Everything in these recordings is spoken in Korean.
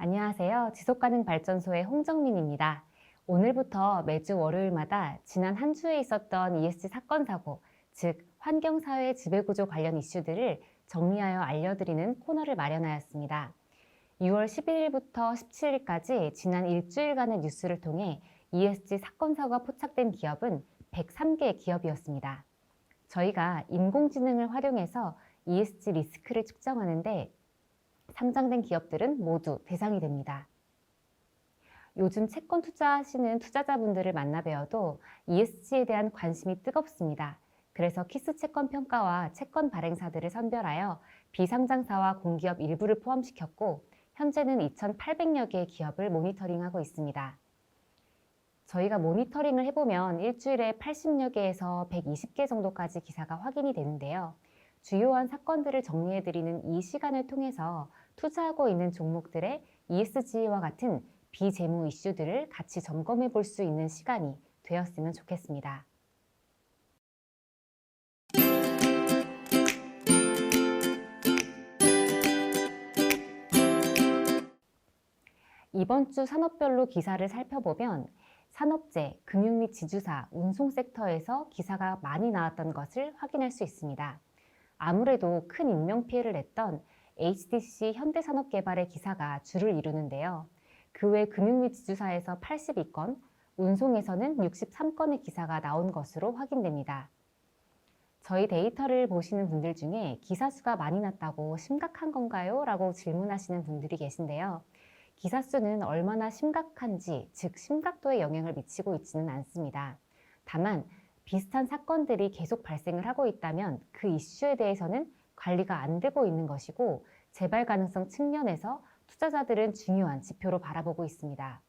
안녕하세요. 지속가능발전소의 홍정민입니다. 오늘부터 매주 월요일마다 지난 한 주에 있었던 ESG 사건 사고, 즉 환경사회 지배구조 관련 이슈들을 정리하여 알려드리는 코너를 마련하였습니다. 6월 11일부터 17일까지 지난 일주일간의 뉴스를 통해 ESG 사건 사고가 포착된 기업은 103개 기업이었습니다. 저희가 인공지능을 활용해서 ESG 리스크를 측정하는데 상장된 기업들은 모두 대상이 됩니다. 요즘 채권 투자하시는 투자자분들을 만나 뵈어도 ESG에 대한 관심이 뜨겁습니다. 그래서 키스 채권 평가와 채권 발행사들을 선별하여 비상장사와 공기업 일부를 포함시켰고 현재는 2,800여 개의 기업을 모니터링하고 있습니다. 저희가 모니터링을 해보면 일주일에 80여 개에서 120개 정도까지 기사가 확인이 되는데요. 주요한 사건들을 정리해드리는 이 시간을 통해서 투자하고 있는 종목들의 ESG와 같은 비재무 이슈들을 같이 점검해 볼 수 있는 시간이 되었으면 좋겠습니다. 이번 주 산업별로 기사를 살펴보면 산업재, 금융 및 지주사, 운송 섹터에서 기사가 많이 나왔던 것을 확인할 수 있습니다. 아무래도 큰 인명피해를 냈던 HTC 현대산업개발의 기사가 주를 이루는데요. 그 외 금융 및 지주사에서 82건, 운송에서는 63건의 기사가 나온 것으로 확인됩니다. 저희 데이터를 보시는 분들 중에 기사 수가 많이 났다고 심각한 건가요? 라고 질문하시는 분들이 계신데요. 기사 수는 얼마나 심각한지, 즉 심각도에 영향을 미치고 있지는 않습니다. 다만 비슷한 사건들이 계속 발생을 하고 있다면 그 이슈에 대해서는 관리가 안 되고 있는 것이고 재발 가능성 측면에서 투자자들은 중요한 지표로 바라보고 있습니다.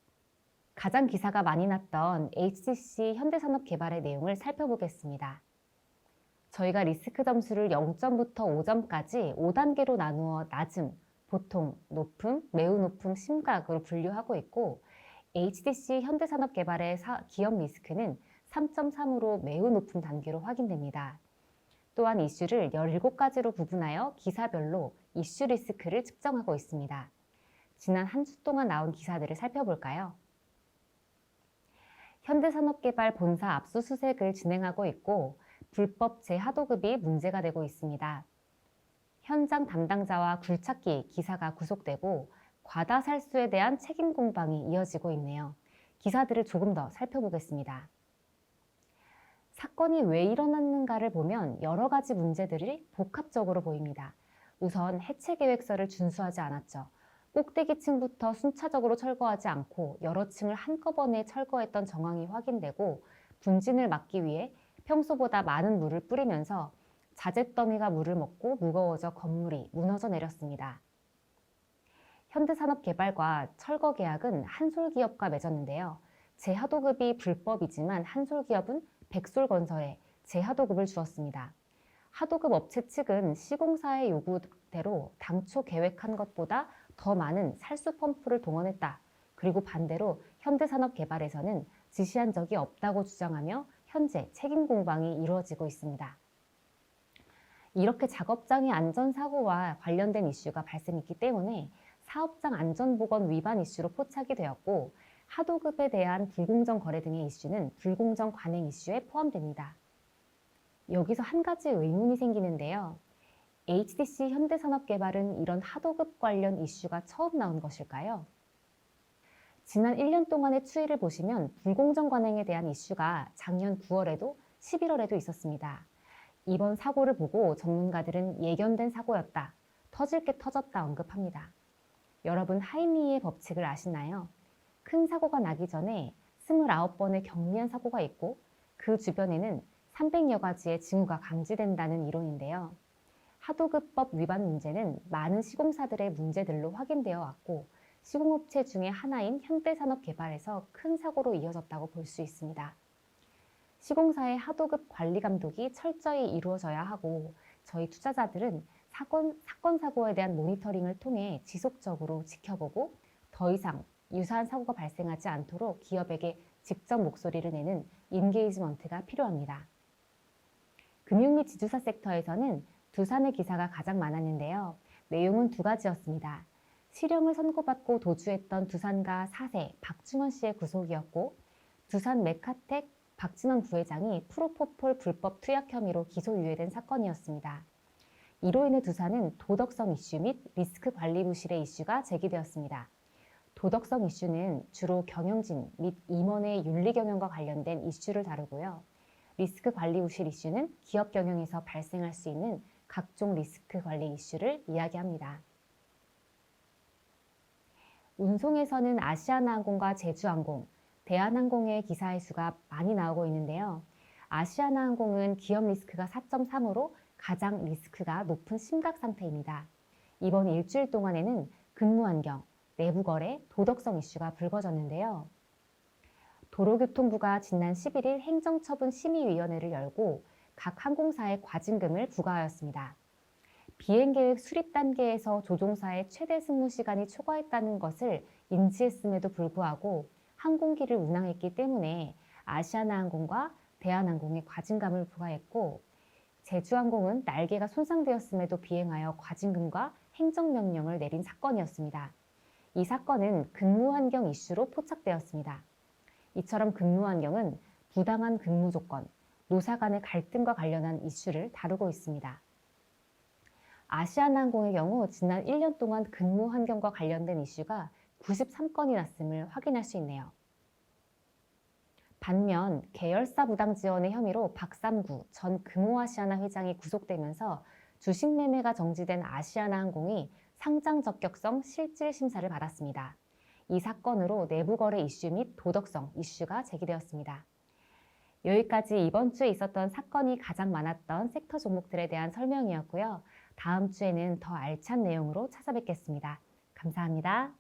가장 기사가 많이 났던 HTC 현대산업개발의 내용을 살펴보겠습니다. 저희가 리스크 점수를 0점부터 5점까지 5단계로 나누어 낮음, 보통, 높음, 매우 높음, 심각으로 분류하고 있고 HTC 현대산업개발의 기업 리스크는 3.3으로 매우 높은 단계로 확인됩니다. 또한 이슈를 17가지로 구분하여 기사별로 이슈 리스크를 측정하고 있습니다. 지난 한 주 동안 나온 기사들을 살펴볼까요? 현대산업개발 본사 압수수색을 진행하고 있고 불법 재하도급이 문제가 되고 있습니다. 현장 담당자와 굴착기 기사가 구속되고 과다살수에 대한 책임 공방이 이어지고 있네요. 기사들을 조금 더 살펴보겠습니다. 사건이 왜 일어났는가를 보면 여러 가지 문제들이 복합적으로 보입니다. 우선 해체 계획서를 준수하지 않았죠. 꼭대기층부터 순차적으로 철거하지 않고 여러 층을 한꺼번에 철거했던 정황이 확인되고 분진을 막기 위해 평소보다 많은 물을 뿌리면서 자재더미가 물을 먹고 무거워져 건물이 무너져 내렸습니다. 현대산업개발과 철거 계약은 한솔기업과 맺었는데요. 재하도급이 불법이지만 한솔기업은 백솔건설에 재하도급을 주었습니다. 하도급 업체 측은 시공사의 요구대로 당초 계획한 것보다 더 많은 살수 펌프를 동원했다. 그리고 반대로 현대산업개발에서는 지시한 적이 없다고 주장하며 현재 책임 공방이 이루어지고 있습니다. 이렇게 작업장의 안전사고와 관련된 이슈가 발생했기 때문에 사업장 안전보건 위반 이슈로 포착이 되었고 하도급에 대한 불공정 거래 등의 이슈는 불공정 관행 이슈에 포함됩니다. 여기서 한 가지 의문이 생기는데요. HTC 현대산업개발은 이런 하도급 관련 이슈가 처음 나온 것일까요? 지난 1년 동안의 추이를 보시면 불공정 관행에 대한 이슈가 작년 9월에도 11월에도 있었습니다. 이번 사고를 보고 전문가들은 예견된 사고였다, 터질 게 터졌다 언급합니다. 여러분 하이미의 법칙을 아시나요? 큰 사고가 나기 전에 29번의 경미한 사고가 있고 그 주변에는 300여 가지의 징후가 감지된다는 이론인데요. 하도급법 위반 문제는 많은 시공사들의 문제들로 확인되어 왔고 시공업체 중에 하나인 현대산업개발에서 큰 사고로 이어졌다고 볼 수 있습니다. 시공사의 하도급 관리 감독이 철저히 이루어져야 하고 저희 투자자들은 사건 사고에 대한 모니터링을 통해 지속적으로 지켜보고 더 이상 유사한 사고가 발생하지 않도록 기업에게 직접 목소리를 내는 인게이지먼트가 필요합니다. 금융 및 지주사 섹터에서는 두산의 기사가 가장 많았는데요. 내용은 두 가지였습니다. 실형을 선고받고 도주했던 두산가 4세 박중원 씨의 구속이었고 두산 메카텍 박진원 부회장이 프로포폴 불법 투약 혐의로 기소유예된 사건이었습니다. 이로 인해 두산은 도덕성 이슈 및 리스크 관리 부실의 이슈가 제기되었습니다. 도덕성 이슈는 주로 경영진 및 임원의 윤리 경영과 관련된 이슈를 다루고요. 리스크 관리 부실 이슈는 기업 경영에서 발생할 수 있는 각종 리스크 관리 이슈를 이야기합니다. 운송에서는 아시아나항공과 제주항공, 대한항공의 기사의 수가 많이 나오고 있는데요. 아시아나항공은 기업 리스크가 4.3으로 가장 리스크가 높은 심각 상태입니다. 이번 일주일 동안에는 근무 환경, 내부 거래, 도덕성 이슈가 불거졌는데요. 도로교통부가 지난 11일 행정처분 심의위원회를 열고 각 항공사에 과징금을 부과하였습니다. 비행계획 수립 단계에서 조종사의 최대 승무 시간이 초과했다는 것을 인지했음에도 불구하고 항공기를 운항했기 때문에 아시아나항공과 대한항공에 과징금을 부과했고 제주항공은 날개가 손상되었음에도 비행하여 과징금과 행정명령을 내린 사건이었습니다. 이 사건은 근무 환경 이슈로 포착되었습니다. 이처럼 근무 환경은 부당한 근무 조건, 노사 간의 갈등과 관련한 이슈를 다루고 있습니다. 아시아나항공의 경우 지난 1년 동안 근무 환경과 관련된 이슈가 93건이 났음을 확인할 수 있네요. 반면 계열사 부당 지원의 혐의로 박삼구 전 금호아시아나 회장이 구속되면서 주식 매매가 정지된 아시아나항공이 상장 적격성 실질 심사를 받았습니다. 이 사건으로 내부 거래 이슈 및 도덕성 이슈가 제기되었습니다. 여기까지 이번 주에 있었던 사건이 가장 많았던 섹터 종목들에 대한 설명이었고요. 다음 주에는 더 알찬 내용으로 찾아뵙겠습니다. 감사합니다.